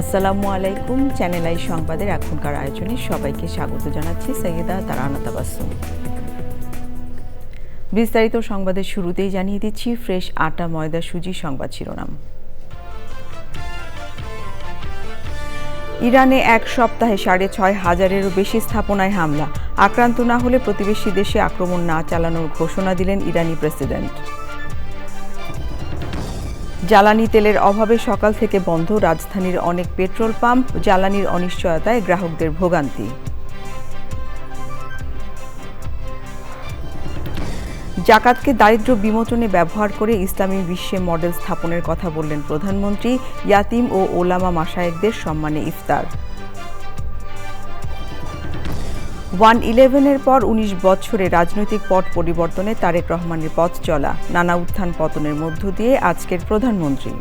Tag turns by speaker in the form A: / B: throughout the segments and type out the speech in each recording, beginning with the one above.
A: আসসালামু আলাইকুম। Channel I সংবাদের এখনকার আয়োজনে সবাইকে স্বাগত জানাচ্ছি। সৈয়দা তারানা তাবাসসুম। বিস্তারিত সংবাদের শুরুতেই জানিয়ে দিচ্ছি ফ্রেশ আটা ময়দা সুজি সংবাদ শিরোনাম। ইরানে এক সপ্তাহে ৬,৫০০-এরও বেশি স্থাপনায় হামলা। আক্রান্ত না হলে প্রতিবেশী দেশে আক্রমণ না চালানোর ঘোষণা দিলেন ইরানি প্রেসিডেন্ট। জ্বালানি তেলের অভাবে সকাল থেকে বন্ধ রাজধানীর অনেক পেট্রোল পাম্প। জ্বালানির অনিশ্চয়তায় গ্রাহকদের ভোগান্তি। জাকাতকে দারিদ্র্য বিমোচনে ব্যবহার করে ইসলামী বিশ্বে মডেল স্থাপনের কথা বললেন প্রধানমন্ত্রী। ইয়াতিম ও ওলামা মাশায়েখদের সম্মানে ইফতার। 1/11-এর পর ১৯ বছরে রাজনৈতিক পট পরিবর্তনে তারেক রহমানের পথ চলা। নানা উত্থান পতনের মধ্য দিয়ে আজকের প্রধানমন্ত্রী।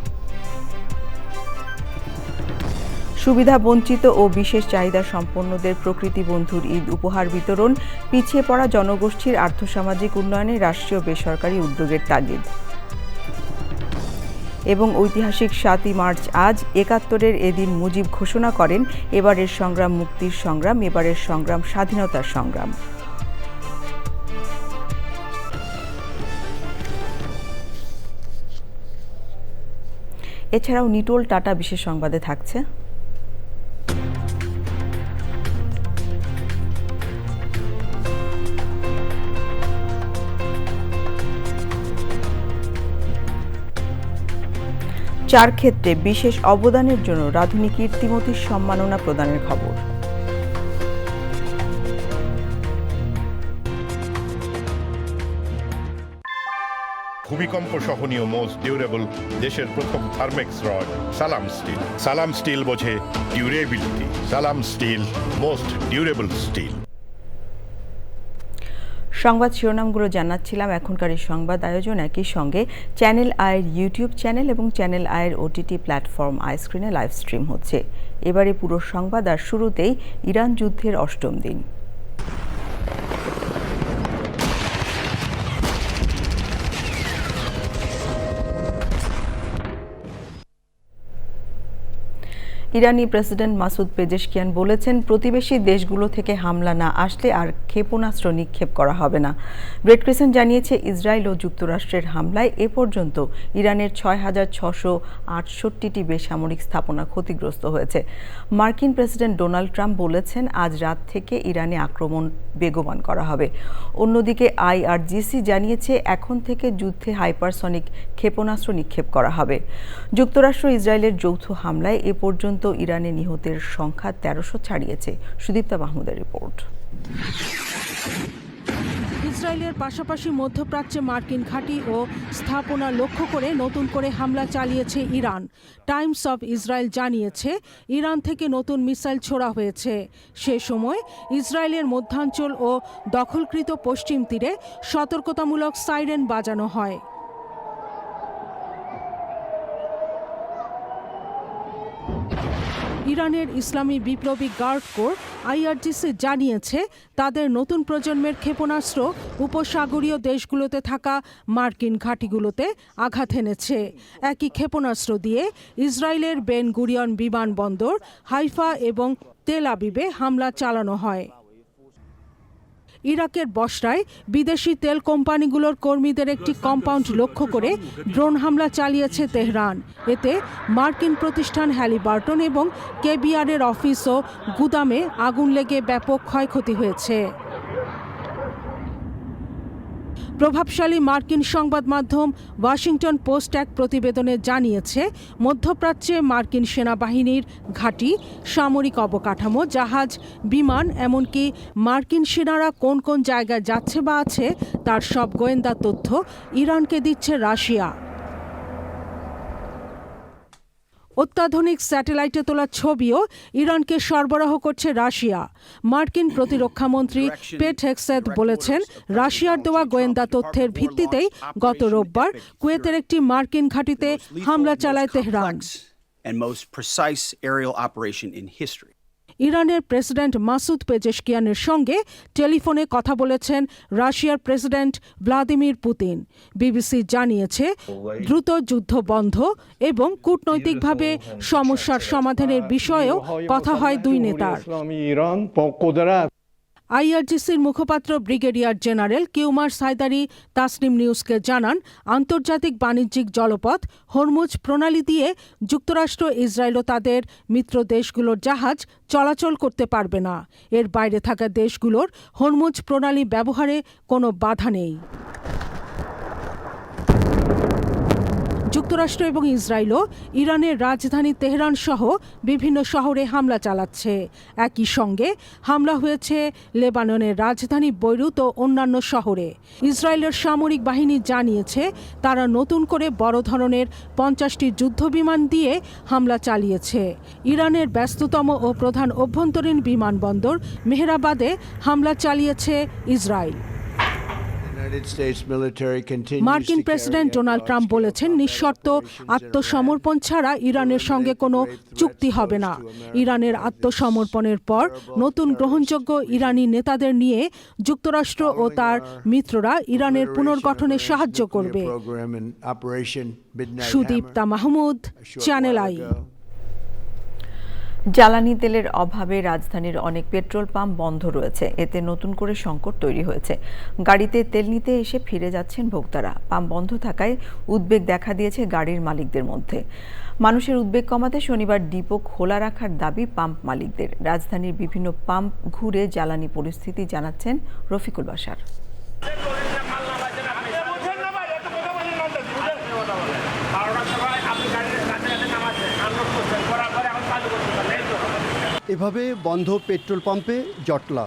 A: সুবিধা বঞ্চিত ও বিশেষ চাহিদা সম্পন্নদের প্রকৃতি বন্ধুর ঈদ উপহার বিতরণ। পিছিয়ে পড়া জনগোষ্ঠীর আর্থসামাজিক উন্নয়নে রাষ্ট্রীয় বেসরকারি উদ্যোগের তাগিদ। এবং ঐতিহাসিক ৭ই মার্চ আজ ৭১-এর এদিন মুজিব ঘোষণা করেন, এবারের সংগ্রাম মুক্তির সংগ্রাম, এবারের সংগ্রাম স্বাধীনতার সংগ্রাম। এছাড়াও নিটোল টাটা বিশেষ সংবাদে থাকছে চার ক্ষেত্রে বিশেষ অবদানের জন্য রাধুনী কীর্তিমতীর সম্মাননা প্রদানের খবর।
B: ভূমিকম্প সহনীয় মোস্ট ডিউরেবল দেশের প্রথম থার্মেক্স রড সালাম স্টিল। সালাম স্টিল বোঝে ডিউরেবিলিটি। সালাম স্টিল, মোস্ট ডিউরেবল স্টিল।
A: সংবাদ শিরোনামগুলো জানাচ্ছিলাম। এখনকার এই সংবাদ আয়োজন একই সঙ্গে চ্যানেল আইয়ের ইউটিউব চ্যানেল এবং চ্যানেল আইয়ের ওটিটি প্ল্যাটফর্ম আইস্ক্রিনে লাইভ স্ট্রিম হচ্ছে। এবারে পুরো সংবাদ, আর শুরুতেই ইরান যুদ্ধের ৮ম দিন। ইরানি প্রেসিডেন্ট মাসুদ পেজেশকিয়ান বলেছেন, প্রতিবেশী দেশগুলো থেকে হামলা না আসলে আর ক্ষেপণাস্ত্র নিক্ষেপ করা হবে না। রেড ক্রিসেন্ট জানিয়েছে, ইসরায়েল ও যুক্তরাষ্ট্রের হামলায় এ পর্যন্ত ইরানের ৬,৬৬৮টি বেসামরিক স্থাপনা ক্ষতিগ্রস্ত হয়েছে। মার্কিন প্রেসিডেন্ট ডোনাল্ড ট্রাম্প বলেছেন, আজ রাত থেকে ইরানে আক্রমণ বেগবান করা হবে। অন্যদিকে আইআরজিসি জানিয়েছে, এখন থেকে যুদ্ধে হাইপারসনিক ক্ষেপণাস্ত্র নিক্ষেপ করা হবে। যুক্তরাষ্ট্র ইসরায়েলের যৌথ হামলায় এ পর্যন্ত ইরানে নিহতের সংখ্যা ১৩০০ ছাড়িয়েছে। সুদীপ্তা মাহমুদের রিপোর্ট।
C: ইসরায়েলের পাশাপাশি মধ্যপ্রাচ্যে মার্কিন ঘাঁটি ও স্থাপনা লক্ষ্য করে নতুন করে হামলা চালিয়েছে ইরান। টাইমস অব ইসরায়েল জানিয়েছে, ইরান থেকে নতুন মিসাইল ছোড়া হয়েছে। সে সময় ইসরায়েলের মধ্যাঞ্চল ও দখলকৃত পশ্চিম তীরে সতর্কতামূলক সাইরেন বাজানো হয়। ইরানের ইসলামী বিপ্লবী গার্ড কোর আইআরজিসি জানিয়েছে, তাদের নতুন প্রজন্মের ক্ষেপণাস্ত্র উপসাগরীয় দেশগুলোতে থাকা মার্কিন ঘাঁটিগুলোতে আঘাত এনেছে। একই ক্ষেপণাস্ত্র দিয়ে ইসরায়েলের বেন গুরিয়ন বিমানবন্দর, হাইফা এবং তেল আবিবে হামলা চালানো হয়। ইরাকের বসরায় বিদেশি তেল কোম্পানিগুলোর কর্মীদের একটি কম্পাউন্ড লক্ষ্য করে ড্রোন হামলা চালিয়েছে তেহরান। এতে মার্কিন প্রতিষ্ঠান হ্যালিবার্টন এবং কেবিআরের অফিস ও গুদামে আগুন লেগে ব্যাপক ক্ষয়ক্ষতি হয়েছে। প্রভাবশালী মার্কিন সংবাদ মাধ্যম ওয়াশিংটন পোস্ট এক প্রতিবেদনে জানিয়েছে, মধ্যপ্রাচ্যে মার্কিন সেনাবাহিনীর ঘাঁটি, সামরিক অবকাঠামো, জাহাজ, বিমান, এমনকি মার্কিন সেনারা কোন কোন জায়গায় যাচ্ছে বা আছে তার সব গোয়েন্দা তথ্য ইরানকে দিচ্ছে রাশিয়া। অত্যাধুনিক স্যাটেলাইটে তোলা ছবিও ইরানকে সরবরাহ করছে রাশিয়া। মার্কিন প্রতিরক্ষামন্ত্রী পেট হেগসেথ বলেছেন, রাশিয়ার দেওয়া গোয়েন্দা তথ্যের ভিত্তিতেই গত রোববার কুয়েতের একটি মার্কিন ঘাঁটিতে হামলা চালায় Tehran.
D: And most precise aerial operation in history.
C: ইরানের প্রেসিডেন্ট মাসুদ পেজেশকিয়ানের সঙ্গে টেলিফোনে কথা বলেছেন রাশিয়ার প্রেসিডেন্ট ভ্লাদিমির পুতিন। বিবিসি জানিয়েছে, দ্রুত যুদ্ধ বন্ধ এবং কূটনৈতিকভাবে সমস্যার সমাধানের বিষয়েও কথা হয় দুই নেতার। আইআরজিসির মুখপাত্র ব্রিগেডিয়ার জেনারেল কিউমার সাইদারি তাসনিম নিউজকে জানান, আন্তর্জাতিক বাণিজ্যিক জলপথ হরমুজ প্রণালী দিয়ে যুক্তরাষ্ট্র, ইসরায়েল ও তাদের মিত্র দেশগুলোর জাহাজ চলাচল করতে পারবে না। এর বাইরে থাকা দেশগুলোর হরমুজ প্রণালী ব্যবহারে কোনো বাধা নেই। যুক্তরাষ্ট্র এবং ইসরায়েলও ইরানের রাজধানী তেহরান সহ বিভিন্ন শহরে হামলা চালাচ্ছে। একই সঙ্গে হামলা হয়েছে লেবাননের রাজধানী বৈরুত ও অন্যান্য শহরে। ইসরায়েলের সামরিক বাহিনী জানিয়েছে, তারা নতুন করে বড় ধরনের 50টি যুদ্ধবিমান দিয়ে হামলা চালিয়েছে। ইরানের ব্যস্ততম ও প্রধান অভ্যন্তরীণ বিমানবন্দর মেহরাবাদে হামলা চালিয়েছে ইসরায়েল। মার্কিন প্রেসিডেন্ট ডোনাল্ড ট্রাম্প বলেছেন, নিঃশর্ত আত্মসমর্পণ ছাড়া ইরানের সঙ্গে কোনো চুক্তি হবে না। ইরানের আত্মসমর্পণের পর নতুন গ্রহণযোগ্য ইরানি নেতাদের নিয়ে যুক্তরাষ্ট্র ও তার মিত্ররা ইরানের পুনর্গঠনে সাহায্য করবে। Sudipta Mahmud, channel I.
A: জ্বালানি তেলের অভাবে রাজধানীর অনেক পেট্রোল পাম্প বন্ধ রয়েছে। এতে নতুন করে সংকট তৈরি হয়েছে। গাড়িতে তেল নিতে এসে ফিরে যাচ্ছেন ভোক্তারা। পাম্প বন্ধ থাকায় উদ্বেগ দেখা দিয়েছে গাড়ির মালিকদের মধ্যে। মানুষের উদ্বেগ কমাতে শনিবার ডিপো খোলা রাখার দাবি পাম্প মালিকদের। রাজধানীর বিভিন্ন পাম্প ঘুরে জ্বালানি পরিস্থিতি জানাচ্ছেন রফিকুল বাশার।
E: এভাবে বন্ধ পেট্রোল পাম্পে জটলা।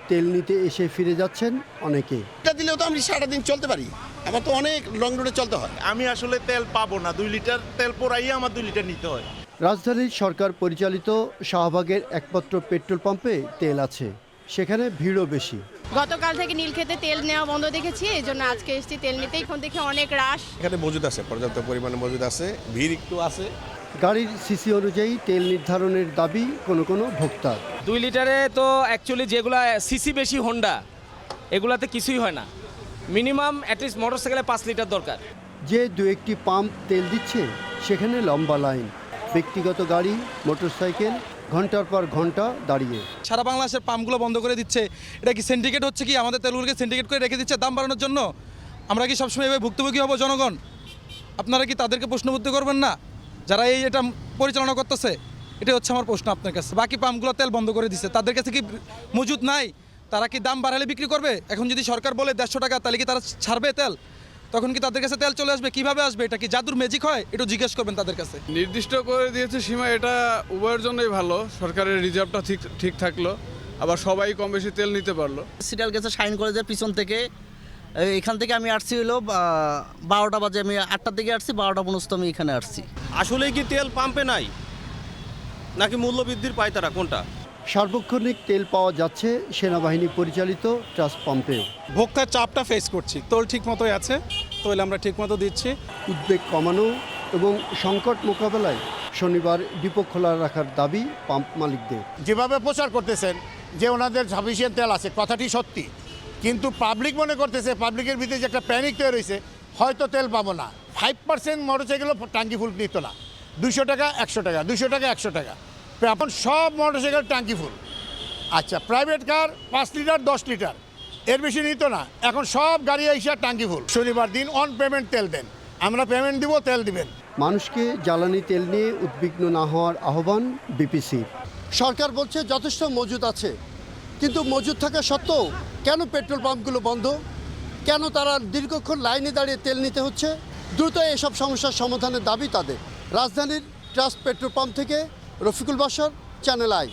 E: তেল নিতে এসে ফিরে যাচ্ছেন অনেকে।
F: এটা দিলেও তো আমি সারাদিন চলতে পারি, আমার তো অনেক লং রুটে চলতে হয়।
G: আমি আসলে তেল পাবো না, 2 লিটার তেল পোড়াইয়ে আমার 2 লিটার নিতে হয়।
E: রাজধানীর সরকার পরিচালিত শাহবাগের একমাত্র পেট্রোল পাম্পে তেল আছে, সেখানে ভিড়ও বেশি।
H: গতকাল থেকে নীলক্ষেতে তেল নেওয়া বন্ধ দেখেছি, এই জন্য আজকে এসেছি তেল নিতে। এখন দেখে অনেক রাশ।
F: এখানে মজুদ আছে, পর্যাপ্ত পরিমাণে মজুদ আছে, ভিড় একটু আছে।
E: গাড়ির সিসি অনুযায়ী তেল নির্ধারণের দাবি কোনো কোনো ভোক্তার।
I: 2 লিটারে তো অ্যাকচুয়ালি যেগুলা সিসি বেশি হোন্ডা, এগুলাতে কিছুই হয় না। মিনিমাম অ্যাটলিস্ট মোটরসাইকেলে 5 লিটার দরকার।
E: যে 2-1টি পাম্প তেল দিচ্ছে, সেখানে লম্বা লাইন। ব্যক্তিগত গাড়ি, মোটরসাইকেল ঘন্টার পর ঘন্টা দাঁড়িয়ে।
J: সারা বাংলাদেশের পাম্পগুলো বন্ধ করে দিচ্ছে। এটা কি সিন্ডিকেট হচ্ছে? কি আমাদের তেলগুলোকে সিন্ডিকেট করে রেখে দিচ্ছে দাম বাড়ানোর জন্য? আমরা কি সবসময় এভাবে ভুক্তভোগী হব জনগণ? আপনারা কি তাদেরকে প্রশ্নবুদ্ধ করবেন না যারা এটা পরিচালনা করতেছে? এটা হচ্ছে আমার প্রশ্ন আপনার কাছে। বাকি পাম্পগুলো তেল বন্ধ করে দিচ্ছে, তাদের কাছে কি মজুদ নাই? তারা কি দাম বাড়ালে বিক্রি করবে? এখন যদি সরকার বলে 150 টাকা, তাহলে কি তারা ছাড়বে তেল? তখন কি তাদের কাছে তেল চলে আসবে? কিভাবে আসবে? এটা কি জাদুর ম্যাজিক হয়? একটু জিজ্ঞেস করবেন তাদের কাছে।
K: নির্দিষ্ট করে দিয়েছে সীমা, এটা উভয়ের জন্যই ভালো। সরকারের রিজার্ভটা ঠিক থাকলো, আবার সবাই কম বেশি তেল নিতে পারলো।
L: সিরিয়াল গেছে শাইন কলেজের পিছন থেকে। এখান থেকে আমি আসছি হলো 12টা বাজে, আমি 8টার দিকে আসছি, 12টা 15 আমি এখানে আসছি।
G: আসলে কি তেল পাম্পে নাই নাকি মূল্য বৃদ্ধির পায়তারা, কোনটা?
E: সার্বক্ষণিক তেল পাওয়া যাচ্ছে সেনাবাহিনী পরিচালিত ট্রাস্ট পাম্পেও।
J: ভোক্তার চাপটা ফেস করছি, তোল ঠিক মতোই আছে, তোল আমরা ঠিক মতো দিচ্ছি।
E: উদ্বেগ কমানো এবং সংকট মোকাবেলায় শনিবার ডিপো খোলা রাখার দাবি পাম্প মালিকদের।
F: যেভাবে প্রচার করতেছেন যে ওনাদের সাফিসিয়েন্ট তেল আছে, কথাটি সত্যি, কিন্তু পাবলিক মনে করতেছে, পাবলিকের ভিতরে যে একটা প্যানিক তৈরি হয়েছে, হয়তো তেল পাবো না। 5% মোটরসাইকেলও ট্যাঙ্কি ফুল নিত না। 200 টাকা 100 টাকা, 200 টাকা 100 টাকা। এখন সব মোটরসাইকেল ট্যাঙ্কি ফুল। আচ্ছা, প্রাইভেট কার 5 লিটার 10 লিটার, এর বেশি নিত না। এখন সব গাড়ি এসে ট্যাঙ্কি ফুল। শনিবার দিন অন পেমেন্ট তেল দেন, আমরা পেমেন্ট দিব, তেল দিবেন।
E: মানুষকে জ্বালানি তেল নিয়ে উদ্বিগ্ন না হওয়ার আহ্বান বিপিসি। সরকার বলছে যথেষ্ট মজুদ আছে, কিন্তু মজুদ থাকা সত্ত্বেও কেন পেট্রোল পাম্পগুলো বন্ধ? কেন তারা দীর্ঘক্ষণ লাইনে দাঁড়িয়ে তেল নিতে হচ্ছে? দ্রুত এসব সমস্যার সমাধানের দাবি তাদের। রাজধানীর ট্রাস্ট পেট্রোল পাম্প থেকে রফিকুল বাশার, চ্যানেল আই।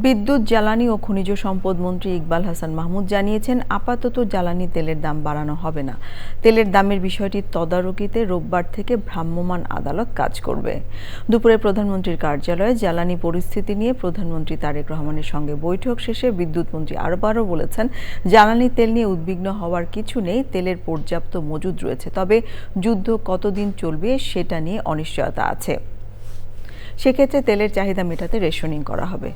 A: বিদ্যুৎ, জ্বালানি ও খনিজ সম্পদ মন্ত্রী ইকবাল হাসান মাহমুদ জানিয়েছেন, আপাতত জ্বালানি তেলের দাম বাড়ানো হবে না। তেলের দামের বিষয়টি তদারকিতে রোববার থেকে ভ্রাম্যমাণ আদালত কাজ করবে। দুপুরে প্রধানমন্ত্রীর কার্যালয়ে জ্বালানি পরিস্থিতি নিয়ে প্রধানমন্ত্রী তারেক রহমানের সঙ্গে বৈঠক শেষে বিদ্যুৎ মন্ত্রী আরও বলেছেন, জ্বালানি তেল নিয়ে উদ্বিগ্ন হওয়ার কিছু নেই, তেলের পর্যাপ্ত মজুদ রয়েছে। তবে যুদ্ধ কতদিন চলবে সেটা নিয়ে অনিশ্চয়তা আছে। সেক্ষেত্রে তেলের চাহিদা মেটাতে রেশনিং করা হবে।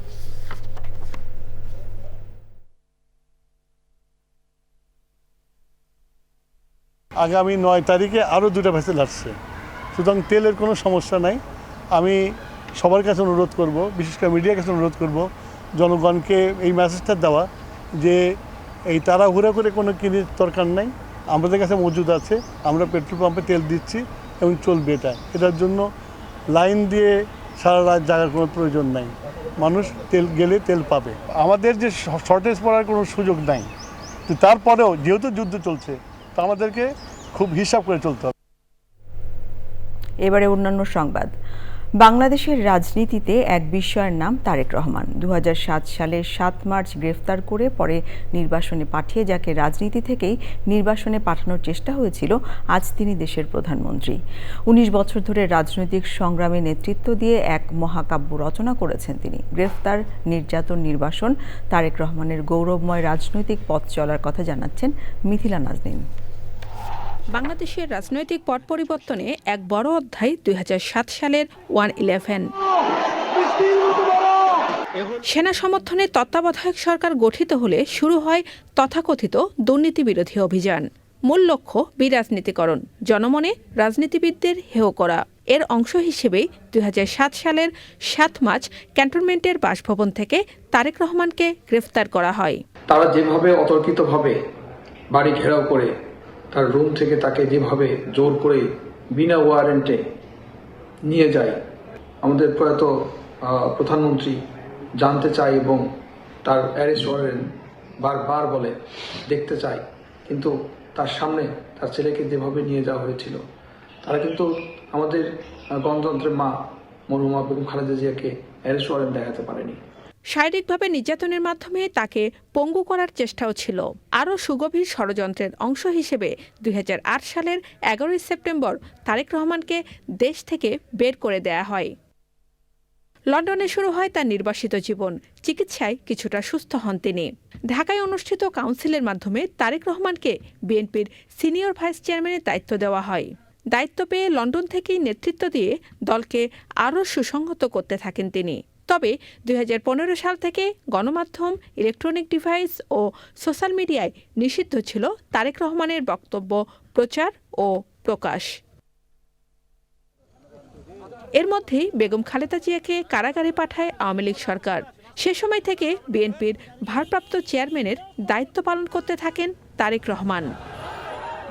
M: আগামী 9 তারিখে আরও 2টা ভেসেল আসছে, সুতরাং তেলের কোনো সমস্যা নাই। আমি সবার কাছে অনুরোধ করব, বিশেষ করে মিডিয়ার কাছে অনুরোধ করব, জনগণকে এই মেসেজটা দেওয়া যে এই তাড়াহুড়া করে কোনো কিনে দরকার নাই, আমাদের কাছে মজুদ আছে, আমরা পেট্রোল পাম্পে তেল দিচ্ছি এবং চলবে। এটার জন্য লাইন দিয়ে সারা রাত জাগার কোনো প্রয়োজন নাই। মানুষ তেল গেলে তেল পাবে। আমাদের যে শর্টেজ পড়ার কোনো সুযোগ নাই, তারপরেও যেহেতু যুদ্ধ চলছে তা আমাদেরকে খুব হিসাব করে চলতে হবে।
A: এবারে অন্যান্য সংবাদ। বাংলাদেশের রাজনীতিতে এক বিস্ময়ের নাম তারেক রহমান। 2007 সালের 7 মার্চ গ্রেফতার করে পরে নির্বাসনে পাঠিয়ে যাকে রাজনীতি থেকেই নির্বাসনে পাঠানোর চেষ্টা হয়েছিল, আজ তিনি দেশের প্রধানমন্ত্রী। 19 বছর ধরে রাজনৈতিক সংগ্রামে নেতৃত্ব দিয়ে এক মহাকাব্য রচনা করেছেন তিনি। গ্রেফতার, নির্যাতন, নির্বাসন, তারেক রহমানের গৌরবময় রাজনৈতিক পথ চলার কথা জানাচ্ছেন মিথিলা নাজনীন।
N: বাংলাদেশের রাজনৈতিক পট পরিবর্তনে এক বড় অধ্যায় 2007 সালের 1/11। সেনা সমর্থনে তত্ত্বাবধায়ক সরকার গঠিত হলে শুরু হয় তথাকথিত দুর্নীতি বিরোধী অভিযান। মূল লক্ষ্য বিরাজনীতিকরণ, জনমনে রাজনীতিবিদদের হেয় করা। এর অংশ হিসেবেই 2007 সালের 7 মার্চ ক্যান্টনমেন্টের বাসভবন থেকে তারেক রহমানকে গ্রেফতার করা হয়।
O: তারা যেভাবে অতর্কিতভাবে বাড়ি ঘেরাও করে তার রুম থেকে তাকে যেভাবে জোর করে বিনা ওয়ারেন্টে নিয়ে যায়, আমাদের প্রয়াত প্রধানমন্ত্রী জানতে চায় এবং তার অ্যারেস্ট ওয়ারেন্ট বারবার বলে দেখতে চায়, কিন্তু তার সামনে তার ছেলেকে যেভাবে নিয়ে যাওয়া হয়েছিল, তারা কিন্তু আমাদের গণতন্ত্রের মা মরহুমা বেগম খালেদা জিয়াকে অ্যারেস্ট ওয়ারেন্ট দেখাতে পারেনি।
N: শারীরিকভাবে নির্যাতনের মাধ্যমে তাকে পঙ্গু করার চেষ্টাও ছিল। আরও সুগভীর ষড়যন্ত্রের অংশ হিসেবে 2008 সালের 11 সেপ্টেম্বর তারেক রহমানকে দেশ থেকে বের করে দেয়া হয়। লন্ডনে শুরু হয় তার নির্বাসিত জীবন। চিকিৎসায় কিছুটা সুস্থ হন তিনি। ঢাকায় অনুষ্ঠিত কাউন্সিলের মাধ্যমে তারেক রহমানকে বিএনপির সিনিয়র ভাইস চেয়ারম্যানের দায়িত্ব দেওয়া হয়। দায়িত্ব পেয়ে লন্ডন থেকেই নেতৃত্ব দিয়ে দলকে আরও সুসংহত করতে থাকেন তিনি। তবে 2015 সাল থেকে গণমাধ্যম, ইলেকট্রনিক ডিভাইস ও সোশ্যাল মিডিয়ায় নিষিদ্ধ ছিল তারেক রহমানের বক্তব্য প্রচার ও প্রকাশ। এর মধ্যেই বেগম খালেদা জিয়াকে কারাগারে পাঠায় আওয়ামী লীগ সরকার। সে সময় থেকে বিএনপির ভারপ্রাপ্ত চেয়ারম্যানের দায়িত্ব পালন করতে থাকেন তারেক রহমান।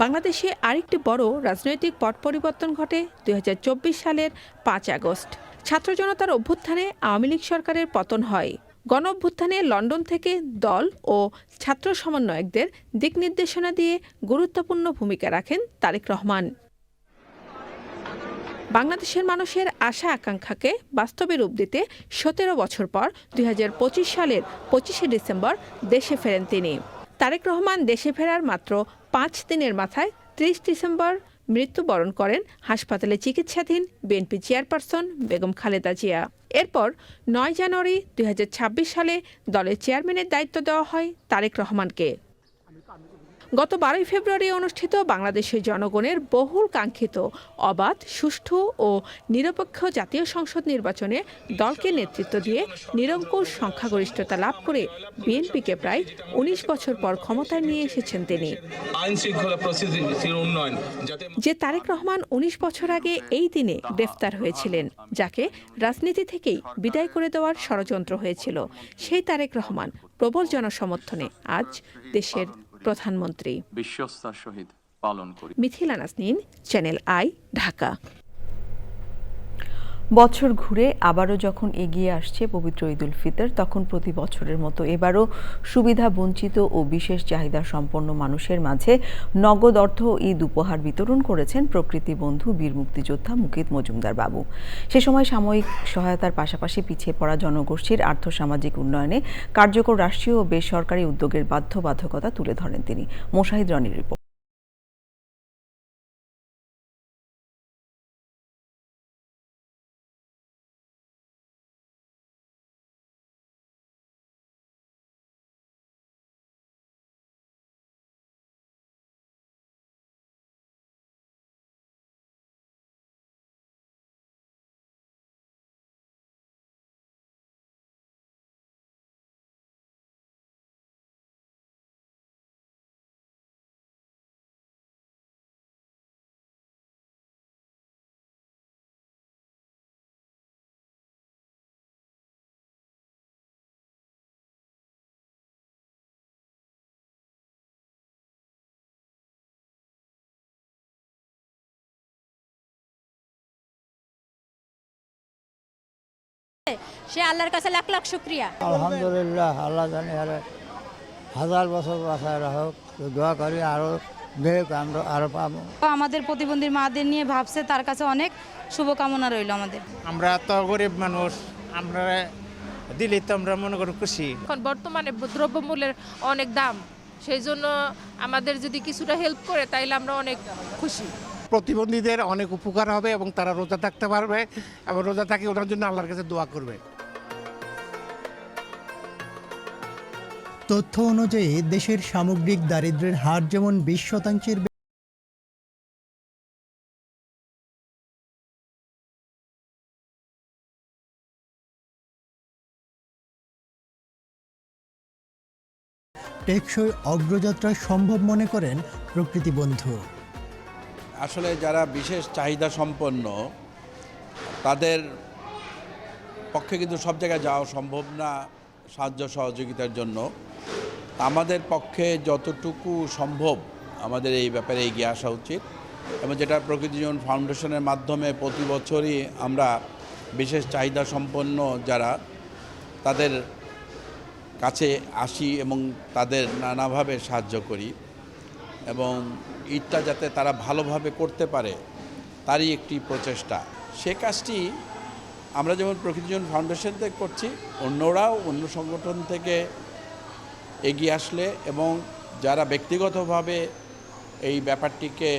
N: বাংলাদেশে আরেকটি বড় রাজনৈতিক পট পরিবর্তন ঘটে 2024 সালের 5 আগস্ট। ছাত্র জনতার অভ্যুত্থানে আওয়ামী লীগ সরকারের পতন হয়। গণ অভ্যুত্থানে লন্ডন থেকে দল ও ছাত্র সমন্বয়কদের দিক নির্দেশনা দিয়ে গুরুত্বপূর্ণ ভূমিকা রাখেন তারেক রহমান। বাংলাদেশের মানুষের আশা আকাঙ্ক্ষাকে বাস্তবে রূপ দিতে 17 বছর পর 2025 সালের 25শে ডিসেম্বর দেশে ফেরেন তিনি। তারেক রহমান দেশে ফেরার মাত্র 5 দিনের মাথায় 30 ডিসেম্বর মৃত্যুবরণ করেন হাসপাতালে চিকিৎসাধীন বিএনপি চেয়ারপারসন বেগম খালেদা জিয়া। এরপর 9 জানুয়ারি 2026 সালে দলের চেয়ারম্যানের দায়িত্ব দেওয়া হয় তারেক রহমানকে। গত 12 ফেব্রুয়ারি অনুষ্ঠিত বাংলাদেশের জনগণের বহুল কাঙ্ক্ষিত অবাধ, সুষ্ঠু ও নিরপেক্ষ জাতীয় সংসদ নির্বাচনে দলকে নেতৃত্ব দিয়ে নিরঙ্কুশ সংখ্যাগরিষ্ঠতা লাভ করে বিএনপিকে প্রায় 19 বছর পর ক্ষমতায় নিয়ে এসেছেন তিনি। যে তারেক রহমান 19 বছর আগে এই দিনে গ্রেফতার হয়েছিলেন, যাকে রাজনীতি থেকেই বিদায় করে দেওয়ার ষড়যন্ত্র হয়েছিল, সেই তারেক রহমান প্রবল জনসমর্থনে আজ দেশের প্রধানমন্ত্রী।
P: বিশ্বস্তার সহিত পালন করি।
N: Mithila Naznin, channel I, Dhaka.
A: বছর ঘুরে আবারও যখন এগিয়ে আসছে পবিত্র ঈদুল ফিতর, তখন প্রতি বছরের মতো এবারও সুবিধা বঞ্চিত ও বিশেষ চাহিদা সম্পন্ন মানুষের মাঝে নগদ অর্থ ঈদ উপহার বিতরণ করেছেন প্রকৃতি বন্ধু বীর মুক্তিযোদ্ধা মুকিত মজুমদার বাবু। সে সময় সাময়িক সহায়তার পাশাপাশি পিছিয়ে পড়া জনগোষ্ঠীর আর্থসামাজিক উন্নয়নে কার্যকর রাষ্ট্রীয় ও বেসরকারি উদ্যোগের বাধ্যবাধকতা তুলে ধরেন তিনি। মোশাহিদ রনির রিপোর্ট।
P: সে আল্লাহর কাছে লাখ লাখ শুকরিয়া।
Q: আলহামদুলিল্লাহ, আল্লাহ জানে আরে হাজার বছর বাঁচায় রাখুক, দোয়া করি আরো দেখ আমরা আরো পাবো।
P: আমাদের প্রতিবন্ধী মাদের নিয়ে ভাবছে, তার কাছে অনেক শুভকামনা রইল আমাদের।
R: আমরা তো গরিব মানুষ, আমরা দিলে তো আমরা মনে করি খুশি।
S: এখন বর্তমানে দ্রব্যমূল্যের অনেক দাম, সেই জন্য আমাদের যদি কিছুটা হেল্প করে তাইলে আমরা অনেক খুশি।
F: প্রতিবন্ধীদের অনেক উপকার হবে এবং তারা রোজা থাকতে পারবে এবং রোজা থাকি ওনার জন্য আল্লাহর কাছে দোয়া করবে।
T: তথ্য অনুযায়ী দেশের সামগ্রিক দারিদ্র্যের হার যেমন 20% টেকসই অগ্রযাত্রা সম্ভব মনে করেন প্রকৃতি বন্ধু।
U: আসলে যারা বিশেষ চাহিদা সম্পন্ন তাদের পক্ষে কিন্তু সব জায়গায় যাওয়া সম্ভব না সাহায্য সহযোগিতার জন্য। আমাদের পক্ষে যতটুকু সম্ভব আমাদের এই ব্যাপারে এগিয়ে আসা উচিত এবং যেটা প্রকৃতি জীবন ফাউন্ডেশনের মাধ্যমে প্রতি বছরই আমরা বিশেষ চাহিদা সম্পন্ন যারা তাদের কাছে আসি এবং তাদের নানাভাবে সাহায্য করি এবং ঈদটা যাতে তারা ভালোভাবে করতে পারে তারই একটি প্রচেষ্টা। সে কাজটি আমরা যেমন প্রকৃতি জীবন ফাউন্ডেশন থেকে করছি, অন্যরাও অন্য সংগঠন থেকে এগিয়ে আসলে এবং যারা ব্যক্তিগতভাবে এই ব্যাপারটিকে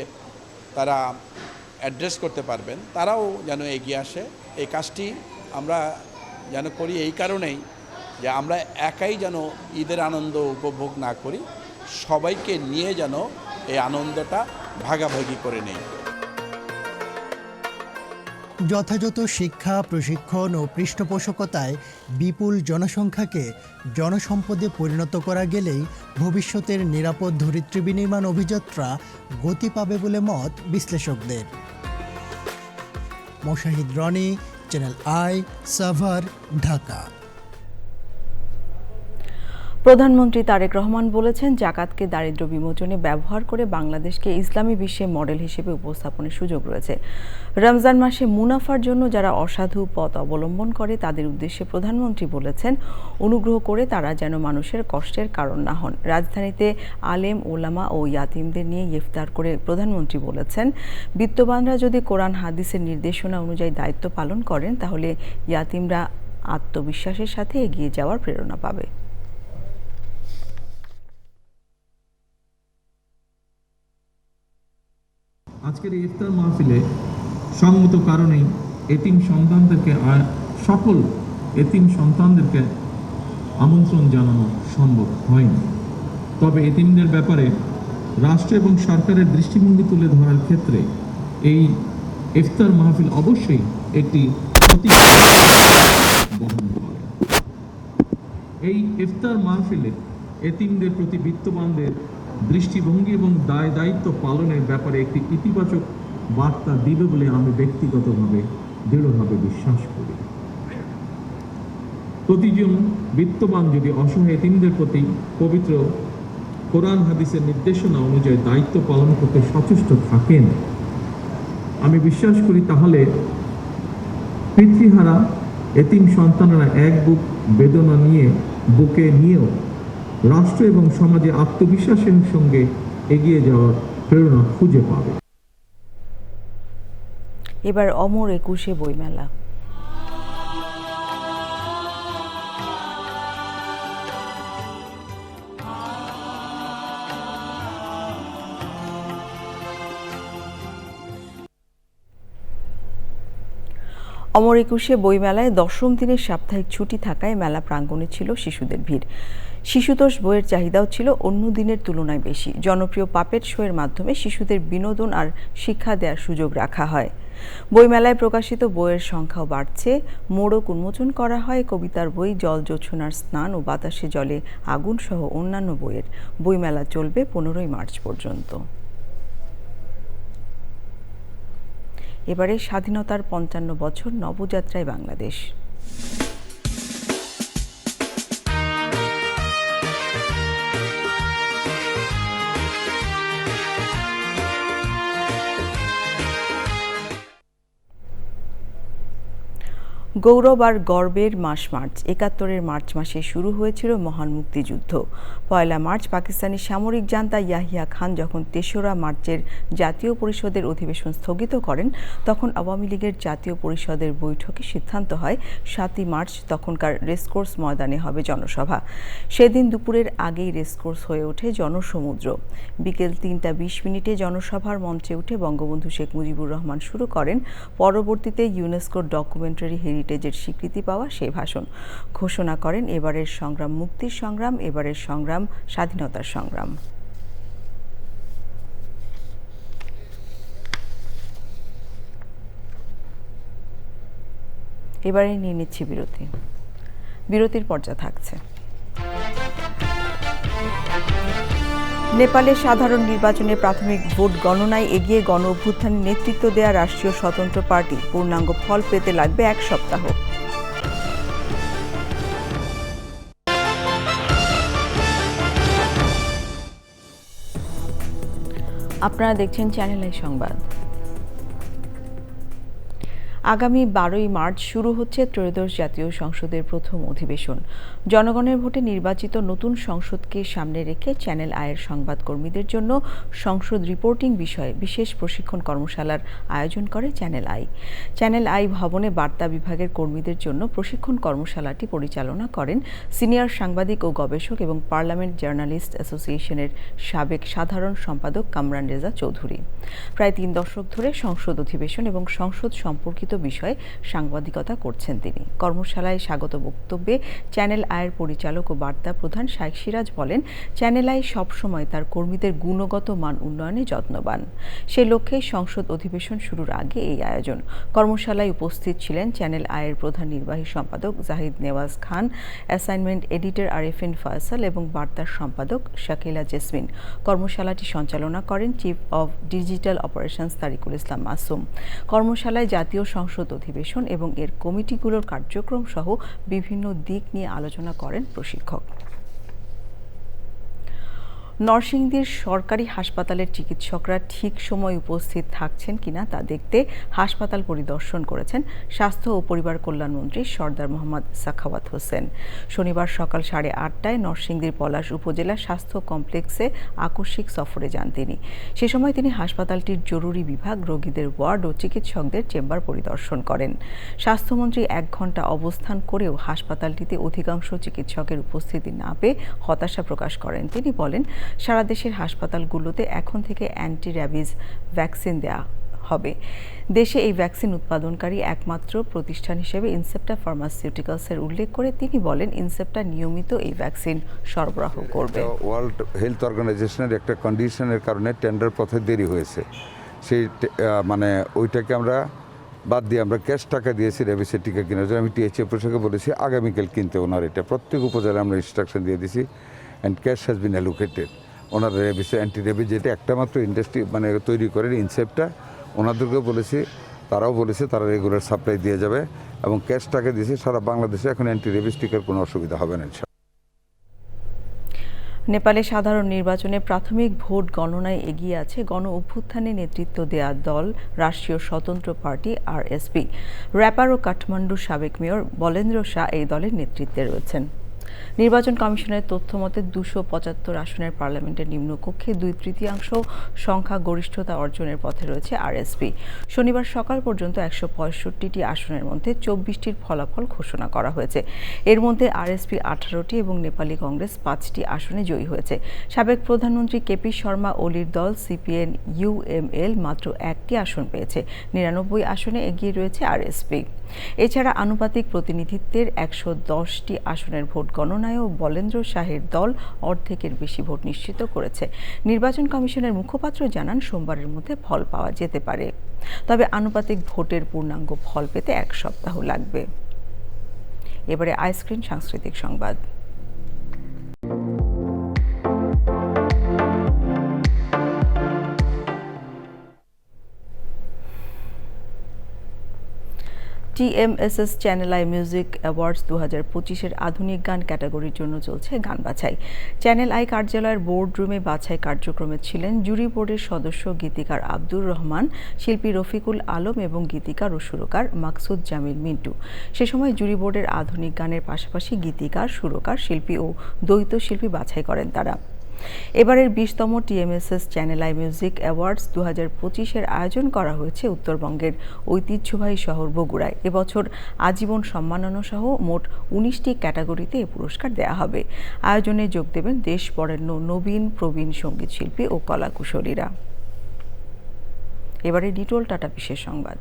U: তারা অ্যাড্রেস করতে পারবেন তারাও যেন এগিয়ে আসে। এই কাজটি আমরা যেন করি এই কারণেই যে আমরা একাই যেন ঈদের আনন্দ উপভোগ না করি, সবাইকে নিয়ে যেন এই আনন্দটা ভাগাভাগি করে নেই।
T: যথাযথ শিক্ষা, প্রশিক্ষণ ও পৃষ্ঠপোষকতায় বিপুল জনসংখ্যাকে জনসম্পদে পরিণত করা গেলেই ভবিষ্যতের নিরাপদ ধরিত্রী বিনির্মাণ অভিযাত্রা গতি পাবে বলে মত বিশ্লেষকদের। Moshahid Roni, channel I, Savar, Dhaka.
A: প্রধানমন্ত্রী তারেক রহমান বলেছেন, জাকাতকে দারিদ্র্য বিমোচনে ব্যবহার করে বাংলাদেশকে ইসলামী বিশ্বে মডেল হিসেবে উপস্থাপনের সুযোগ রয়েছে। রমজান মাসে মুনাফার জন্য যারা অসাধু পথ অবলম্বন করে তাদের উদ্দেশ্যে প্রধানমন্ত্রী বলেছেন, অনুগ্রহ করে তারা যেন মানুষের কষ্টের কারণ না হন। রাজধানীতে আলেম, ওলামা ও ইয়াতিমদের নিয়ে ইফতার করে প্রধানমন্ত্রী বলেছেন, বিত্তবানরা যদি কোরআন হাদিসের নির্দেশনা অনুযায়ী দায়িত্ব পালন করেন তাহলে ইয়াতিমরা আত্মবিশ্বাসের সাথে এগিয়ে যাওয়ার প্রেরণা পাবে।
V: আজকের এই ইফতার মাহফিলে সঙ্গত কারণেই সকল এতিম সন্তানদেরকে আমন্ত্রণ জানানো সম্ভব হয়নি। তবে এতিমদের ব্যাপারে রাষ্ট্র এবং সরকারের দৃষ্টিভঙ্গি তুলে ধরার ক্ষেত্রে এই ইফতার মাহফিল অবশ্যই একটি বহন করে। এই ইফতার মাহফিলে এতিমদের প্রতি বিত্তবানদের দৃষ্টিভঙ্গি এবং দায়িত্ব পালনের ব্যাপারে একটি ইতিবাচক বার্তা দিবে বলে আমি ব্যক্তিগতভাবে দৃঢ়ভাবে বিশ্বাস করি। প্রতিজন বিত্তবান যদি অসহায় এতিমদের প্রতি পবিত্র কোরআন হাদিসের নির্দেশনা অনুযায়ী দায়িত্ব পালন করতে সচেষ্ট থাকেন, আমি বিশ্বাস করি তাহলে পিতৃহারা এতিম সন্তানেরা এক বুক বেদনা নিয়ে বুকে নিয়েও রাষ্ট্র এবং সমাজে আত্মবিশ্বাসের সঙ্গে এগিয়ে যাওয়ার প্রেরণা খুঁজে পাবে।
A: এবার অমর একুশে বইমেলা। অমর একুশে বইমেলায় 10ম দিনের সাপ্তাহিক ছুটি থাকায় মেলা প্রাঙ্গণে ছিল শিশুদের ভিড়। শিশুতোষ বইয়ের চাহিদাও ছিল অন্য দিনের তুলনায় বেশি। জনপ্রিয় পাপেট শোয়ের মাধ্যমে শিশুদের বিনোদন আর শিক্ষা দেওয়ার সুযোগ রাখা হয়। বইমেলায় প্রকাশিত বইয়ের সংখ্যাও বাড়ছে। মোড়ক উন্মোচন করা হয় কবিতার বই, জল জোছনার স্নান ও বাতাসে জলে আগুন সহ অন্যান্য বইয়ের। বইমেলা চলবে 15ই মার্চ পর্যন্ত। এবারে স্বাধীনতার 55 বছর নবযাত্রায় বাংলাদেশ। গৌরব আর গর্বের মাস মার্চ। 71-এর মার্চ মাসে শুরু হয়েছিল মহান মুক্তিযুদ্ধ। 1 মার্চ পাকিস্তানি সামরিক জান্তা ইয়াহিয়া খান যখন 3রা মার্চের জাতীয় পরিষদের অধিবেশন স্থগিত করেন, তখন আওয়ামী লীগের জাতীয় পরিষদের বৈঠকে সিদ্ধান্ত হয় 7ই মার্চ তখনকার রেসকোর্স ময়দানে হবে জনসভা। সেদিন দুপুরের আগেই রেসকোর্স হয়ে ওঠে জনসমুদ্র। বিকেল 3:20 জনসভার মঞ্চে উঠে বঙ্গবন্ধু শেখ মুজিবুর রহমান শুরু করেন পরবর্তীতে ইউনেস্কোর ডকুমেন্টারি হেরিটেজের স্বীকৃতি পাওয়া সেই ভাষণ। ঘোষণা করেন এবারের সংগ্রাম মুক্তির সংগ্রাম, এবারের সংগ্রাম স্বাধীনতার সংগ্রাম। এবারে নিয়ে নিচ্ছি বিরতি। বিরতির পর্যায়ে থাকছে নেপালে সাধারণ নির্বাচনে প্রাথমিক ভোট গণনায় এগিয়ে গণ অভ্যুত্থানে নেতৃত্ব দেয়া রাষ্ট্রীয় স্বতন্ত্র পার্টি। পূর্ণাঙ্গ ফল পেতে লাগবে 1 সপ্তাহ। আপনারা দেখছেন চ্যানেল আই সংবাদ। আগামী 12ই মার্চ শুরু হচ্ছে ত্রয়োদশ জাতীয় সংসদের প্রথম অধিবেশন। জনগণের ভোটে নির্বাচিত নতুন সংসদকে সামনে রেখে চ্যানেল আইয়ের সংবাদকর্মীদের জন্য সংসদ রিপোর্টিং বিষয়ে বিশেষ প্রশিক্ষণ কর্মশালার আয়োজন করে চ্যানেল আই। চ্যানেল আই ভবনে বার্তা বিভাগের কর্মীদের জন্য প্রশিক্ষণ কর্মশালাটি পরিচালনা করেন সিনিয়র সাংবাদিক ও গবেষক এবং পার্লামেন্ট জার্নালিস্ট অ্যাসোসিয়েশনের সাবেক সাধারণ সম্পাদক কামরান রেজা চৌধুরী। প্রায় 3 দশক ধরে সংসদ অধিবেশন এবং সংসদ সম্পর্কিত বিষয়ে সাংবাদিকতা করছেন তিনি। কর্মশালায় স্বাগত বক্তব্যে চ্যানেল আইয়ের পরিচালক ও বার্তা প্রধান শাইখ সিরাজ বলেন, চ্যানেল আই সবসময় তার কর্মীদের গুণগত মান উন্নয়নে যত্নবান। সে লক্ষ্যে সংসদ অধিবেশন শুরুর আগে এই আয়োজন। কর্মশালায় উপস্থিত ছিলেন চ্যানেল আইয়ের প্রধান নির্বাহী সম্পাদক জাহিদ নেওয়াজ খান, অ্যাসাইনমেন্ট এডিটর আরিফিন ফয়সাল এবং বার্তার সম্পাদক শাকিলা জেসমিন। কর্মশালাটি সঞ্চালনা করেন chief of digital operations Tariqul Islam Masum. কর্মশালায় জাতীয় সংসদ অধিবেশন এবং এর কমিটিগুলোর কার্যক্রম সহ বিভিন্ন দিক নিয়ে আলোচনা করেন প্রশিক্ষক। নরসিংদীর সরকারি হাসপাতালের চিকিৎসকরা ঠিক সময় উপস্থিত থাকছেন কিনা তা দেখতে হাসপাতাল পরিদর্শন করেছেন স্বাস্থ্য ও পরিবার কল্যাণ মন্ত্রী সরদার মোহাম্মদ সাখাওয়াত হোসেন। শনিবার সকাল 8:30টায় নরসিংদীর পলাশ উপজেলা স্বাস্থ্য কমপ্লেক্সে আকস্মিক সফরে যান তিনি। সে সময় তিনি হাসপাতালটির জরুরি বিভাগ, রোগীদের ওয়ার্ড ও চিকিৎসকদের চেম্বার পরিদর্শন করেন। স্বাস্থ্যমন্ত্রী 1 ঘণ্টা অবস্থান করেও হাসপাতালটিতে অধিকাংশ চিকিৎসকের উপস্থিতি না পেয়ে হতাশা প্রকাশ করেন। তিনি বলেন, সারা দেশের হাসপাতালগুলোতে এখন থেকে অ্যান্টি র্যাবিজ ভ্যাকসিন দেওয়া হবে। দেশে এই ভ্যাকসিন উৎপাদনকারী একমাত্র প্রতিষ্ঠান হিসেবে ইনসেপ্টা ফার্মাসিউটিক্যালসের উল্লেখ করে তিনি বলেন, ইনসেপ্টা নিয়মিত এই ভ্যাকসিন সরবরাহ করবে।
B: ওয়ার্ল্ড হেলথ অর্গানাইজেশনের একটা কন্ডিশনের কারণে টেন্ডার পথে দেরি হয়েছে। সেই ওইটাকে আমরা বাদ দিয়ে আমরা ক্যাশ টাকা দিয়েছি র্যাবিসের টিকা কেনার জন্য। আমি টিএইচএ প্রশাসকে বলেছি আগামীকাল কিনতে ওনার এটা প্রত্যেক উপজেলায় আমরা ইনস্ট্রাকশন দিয়ে দিয়েছি and cash has been allocated. Owner rabies anti rabies যেটা একটা মাত্র ইন্ডাস্ট্রি তৈরি করেন ইনসেপ্টটা, ওনাদেরকেও বলেছি, তারাও বলেছে তারা রেগুলার সাপ্লাই দিয়ে যাবে এবং ক্যাশ টাকা দিয়েছে। সারা বাংলাদেশে এখন অ্যান্টি র্যাবিস টিকার কোনো অসুবিধা হবে না।
A: নেপালে সাধারণ নির্বাচনে প্রাথমিক ভোট গণনায় এগিয়ে আছে গণ অভ্যুত্থানে নেতৃত্ব দেয়া দল রাষ্ট্রীয় স্বতন্ত্র পার্টি আরএসপি। র্যাপার ও কাঠমান্ডুর সাবেক মেয়র বলেন্দ্র শাহ এই দলের নেতৃত্বে রয়েছেন। নির্বাচন কমিশনের তথ্য মতে 275 আসনের পার্লামেন্টের নিম্নকক্ষে 2/3 সংখ্যা গরিষ্ঠতা অর্জনের পথে রয়েছে আরএসপি। শনিবার সকাল পর্যন্ত 165টি আসনের মধ্যে 24টির ফলাফল ঘোষণা করা হয়েছে। এর মধ্যে আরএসপি 18টি এবং নেপালি কংগ্রেস 5টি আসনে জয়ী হয়েছে। সাবেক প্রধানমন্ত্রী কেপি শর্মা ওলির দল সিপিএন ইউএমএল মাত্র 1টি আসন পেয়েছে। 99 আসনে এগিয়ে রয়েছে আরএসপি। এছাড়া আনুপাতিক প্রতিনিধিত্বের 110টি আসনের ভোট গণনায়ও বলেন্দ্র শাহের দল অর্ধেকের বেশি ভোট নিশ্চিত করেছে। নির্বাচন কমিশনের মুখপাত্র জানান, সোমবারের মধ্যে ফল পাওয়া যেতে পারে, তবে আনুপাতিক ভোটের পূর্ণাঙ্গ ফল পেতে 1 সপ্তাহ লাগবে। এবারে আইস্ক্রিন সাংস্কৃতিক সংবাদ। TMSS channel I music awards 2025-এর আধুনিক গান ক্যাটাগরির জন্য চলছে গান বাছাই। চ্যানেল আই কার্যালয়ের বোর্ড রুমে বাছাই কার্যক্রমে ছিলেন জুরি বোর্ডের সদস্য গীতিকার আব্দুর রহমান, শিল্পী রফিকুল আলম এবং গীতিকার ও সুরকার মাকসুদ জামিল মিন্টু। সে সময় জুরি বোর্ডের আধুনিক গানের পাশাপাশি গীতিকার, সুরকার, শিল্পী ও দ্বৈত শিল্পী বাছাই করেন তারা। এবারের 20তম TMSS channel I music awards 2025-এর আয়োজন করা হয়েছে উত্তরবঙ্গের ঐতিহ্যবাহী শহর বগুড়ায়। এবছর আজীবন সম্মাননা সহ মোট 19টি ক্যাটাগরিতে এ পুরস্কার দেয়া হবে। আয়োজনে যোগ দেবেন দেশ বরেণ্য নবীন প্রবীণ সঙ্গীত শিল্পী ও কলাকুশলীরা। এবারে ডিটোল টাটা বিশেষ সংবাদ।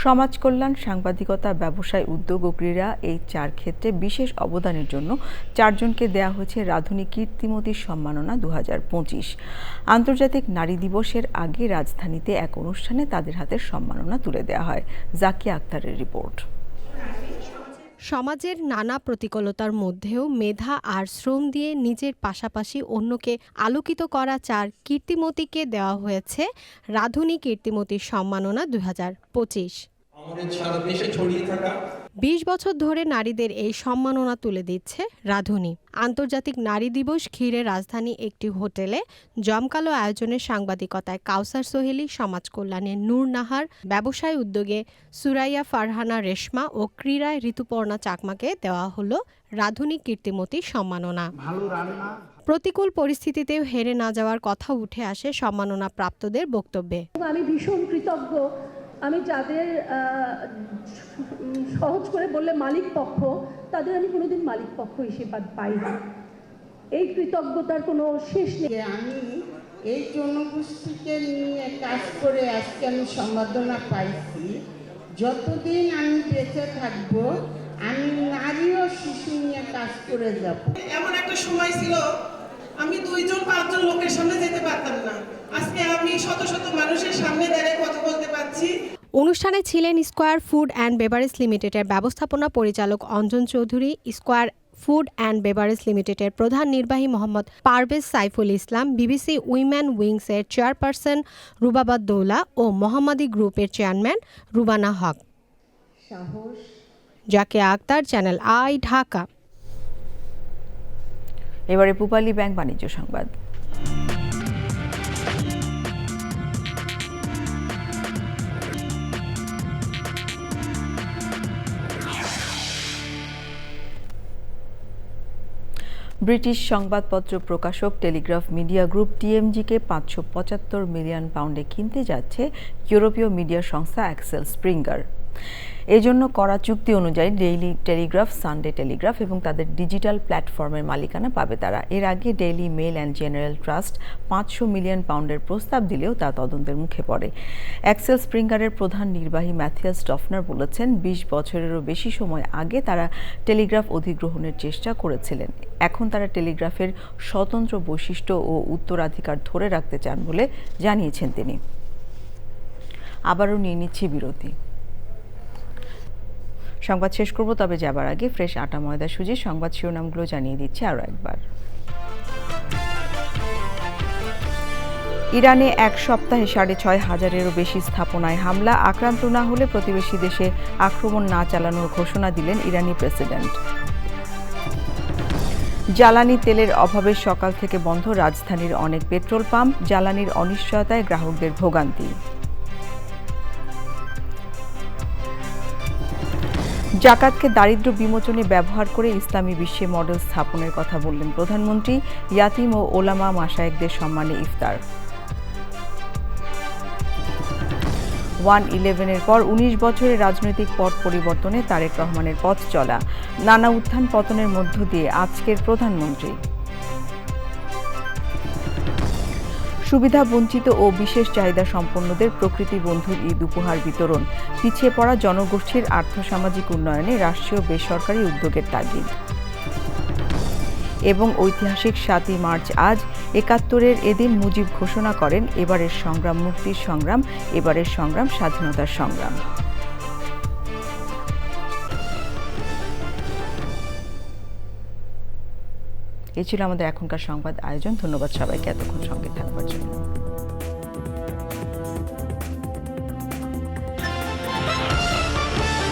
A: সমাজ কল্যাণ, সাংবাদিকতা, ব্যবসায়, উদ্যোগ ও ক্রীড়া এই 4 ক্ষেত্রে বিশেষ অবদানের জন্য 4 জনকে দেয়া হয়েছে রাধুনী কীর্তিমতী সম্মাননা 2025। আন্তর্জাতিক নারী দিবসের আগে রাজধানীতে এক অনুষ্ঠানে তাদের হাতে সম্মাননা তুলে দেওয়া হয়। জাকিয়া আক্তারের রিপোর্ট।
C: সমাজের নানা প্রতিকূলতার মধ্যেও মেধা আর শ্রম দিয়ে নিজের পাশাপাশি অন্যকে আলোকিত করা 4 কীর্তিমতীকে দেওয়া হয়েছে রাধুনী কীর্তিমতী সম্মাননা 2025। 20 বছর ধরে নারীদের এই সম্মাননা তুলে দিচ্ছে রাধুনী। আন্তর্জাতিক নারী দিবস ঘিরে রাজধানী একটি হোটেলে জমকালো আয়োজনে সাংবাদিকতায় কাউসার সোহেলি, সমাজ কল্যাণে নূর নাহার, ব্যবসায় উদ্যোগে সুরাইয়া ফারহানা রেশমা ও ক্রীড়ায় ঋতুপর্ণা চাকমাকে দেওয়া হলো রাধুনী কীর্তিমতী সম্মাননা। প্রতিকূল পরিস্থিতিতেও হেরে না যাওয়ার কথা উঠে আসে সম্মাননা প্রাপ্তদের বক্তব্যে।
D: আমি ভীষণ কৃতজ্ঞ। আমি যাদের সহজ করে বললে মালিক পক্ষ, তাদের আমি কোনোদিন মালিক পক্ষ হিসেবে পাইনি। এই কৃতজ্ঞতার কোনো শেষ নেই।
W: আমি এই জনগোষ্ঠীকে নিয়ে কাজ করে আজকে আমি সম্মাননা পাইছি। যতদিন আমি বেঁচে থাকবো আমি নারী ও শিশু নিয়ে কাজ করে যাব।
X: এমন একটা সময় ছিল আমি 2-5 লোকের সামনে যেতে পারতাম না। আজকে আমি শত শত মানুষের সামনে দাঁড়িয়ে কথা বলতে পারছি।
C: অনুষ্ঠানে ছিলেন স্কয়ার ফুড অ্যান্ড বেভারেজ লিমিটেডের ব্যবস্থাপনা পরিচালক Anjan Chowdhury, Square Food and Beverage লিমিটেডের প্রধান নির্বাহী মোহাম্মদ পারভেজ সাইফুল ইসলাম, বিবিসি উইমেন উইংসের চেয়ারপারসন রুবাবাদ দৌলা ও মোহাম্মদী গ্রুপের chairman Rubana Huq. Zakia Akter, channel I, Dhaka.
A: এবারে পূবালী ব্যাংক বাণিজ্য সংবাদ। ব্রিটিশ সংবাদপত্র প্রকাশক টেলিগ্রাফ মিডিয়া গ্রুপ TMGকে 575 মিলিয়ন পাউন্ডে কিনতে যাচ্ছে ইউরোপীয় মিডিয়া সংস্থা অ্যাক্সেল স্প্রিঙ্গার। এজন্য করা চুক্তি অনুযায়ী ডেইলি টেলিগ্রাফ, সানডে টেলিগ্রাফ এবং তাদের ডিজিটাল প্ল্যাটফর্মের মালিকানা পাবে তারা। এর আগে daily male and general trust 500 million পাউন্ডের প্রস্তাব দিলেও তা তদন্তের মুখে পড়ে। অ্যাক্সেল স্প্রিঙ্গারের প্রধান নির্বাহী ম্যাথিয়াস ডফনার বলেছেন, 20 বছরেরও বেশি সময় আগে তারা টেলিগ্রাফ অধিগ্রহণের চেষ্টা করেছিলেন। এখন তারা টেলিগ্রাফের স্বতন্ত্র বৈশিষ্ট্য ও উত্তরাধিকার ধরে রাখতে চান বলে জানিয়েছেন তিনি। আবারও নিয়ে নিচ্ছি বিরতি। সংবাদ শেষ করব, তবে যাবার আগে ফ্রেশ আটা ময়দা সুজি সংবাদ শিরোনামগুলো জানিয়ে দিচ্ছি আরও একবার। ইরানে এক সপ্তাহে 6,500-এরও বেশি স্থাপনায় হামলা, আক্রান্ত না হলে প্রতিবেশী দেশে আক্রমণ না চালানোর ঘোষণা দিলেন ইরানি প্রেসিডেন্ট। জ্বালানি তেলের অভাবে সকাল থেকে বন্ধ রাজধানীর অনেক পেট্রোল পাম্প, জ্বালানির অনিশ্চয়তায় গ্রাহকদের ভোগান্তি। জাকাতকে দারিদ্র্য বিমোচনে ব্যবহার করে ইসলামী বিশ্বে মডেল স্থাপনের কথা বললেন প্রধানমন্ত্রী। ইয়াতিম ও ওলামা মাশায়েখদের সম্মানে ইফতার। 1/11-এর পর 19 বছরের রাজনৈতিক পট পরিবর্তনে তারেক রহমানের পথ চলা, নানা উত্থান পতনের মধ্য দিয়ে আজকের প্রধানমন্ত্রী। সুবিধা বঞ্চিত ও বিশেষ চাহিদা সম্পন্নদের প্রকৃতি বন্ধুর ঈদ উপহার বিতরণ, পিছিয়ে পড়া জনগোষ্ঠীর আর্থসামাজিক উন্নয়নে রাষ্ট্রীয় বেসরকারি উদ্যোগের তাগিদ। এবং ঐতিহাসিক 7ই মার্চ আজ 71-এর এদিন মুজিব ঘোষণা করেন, এবারের সংগ্রাম মুক্তির সংগ্রাম, এবারের সংগ্রাম স্বাধীনতার সংগ্রাম। এই ছিল আমাদের এখনকার সংবাদ আয়োজন। ধন্যবাদ সবাইকে এতক্ষণ সঙ্গে থাকবার জন্য।